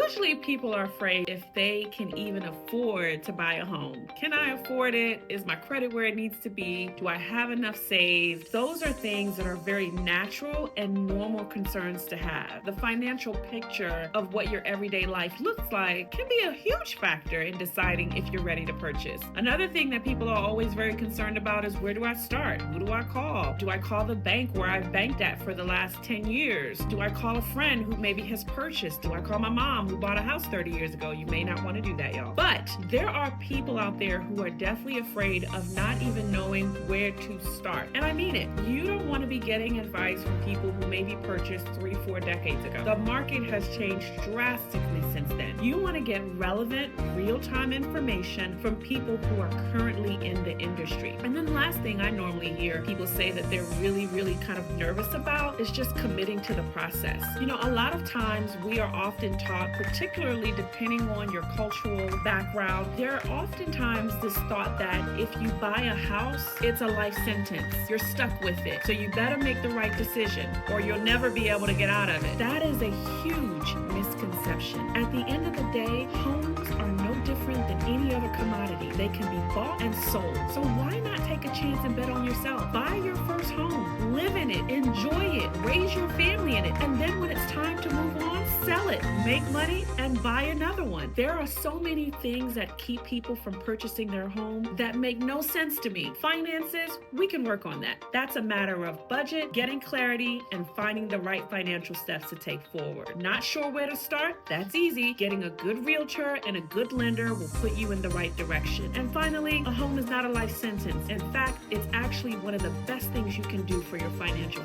Usually people are afraid if they can even afford to buy a home. Can I afford it? Is my credit where it needs to be? Do I have enough saved? Those are things that are very natural and normal concerns to have. The financial picture of what your everyday life looks like can be a huge factor in deciding if you're ready to purchase. Another thing that people are always very concerned about is, where do I start? Who do I call? Do I call the bank where I've banked at for the last 10 years? Do I call a friend who maybe has purchased? Do I call my mom who bought a house 30 years ago? You may not want to do that, y'all. But there are people out there who are definitely afraid of not even knowing where to start. And I mean it. You don't want to be getting advice from people who maybe purchased 3-4 decades ago. The market has changed drastically since then. You want to get relevant, real-time information from people who are currently in the industry. And then the last thing I normally hear people say that they're really kind of nervous about is just committing to the process. You know, a lot of times we are often taught, particularly depending on your cultural background, there are oftentimes this thought that if you buy a house, it's a life sentence. You're stuck with it. So you better make the right decision or you'll never be able to get out of it. That is a huge misconception. At the end of the day, homes are no different than any other commodity. They can be bought and sold. So why not take a chance and bet on yourself? Buy your first home, live in it, enjoy it, raise your family in it, and then when it's time to move on, sell it, make money, and buy another one. There are so many things that keep people from purchasing their home that make no sense to me. Finances, we can work on that. That's a matter of budget, getting clarity, and finding the right financial steps to take forward. Not sure where to start? That's easy. Getting a good realtor and a good lender will put you in the right direction. And finally, a home is not a life sentence. In fact, it's actually one of the best things you can do for your financial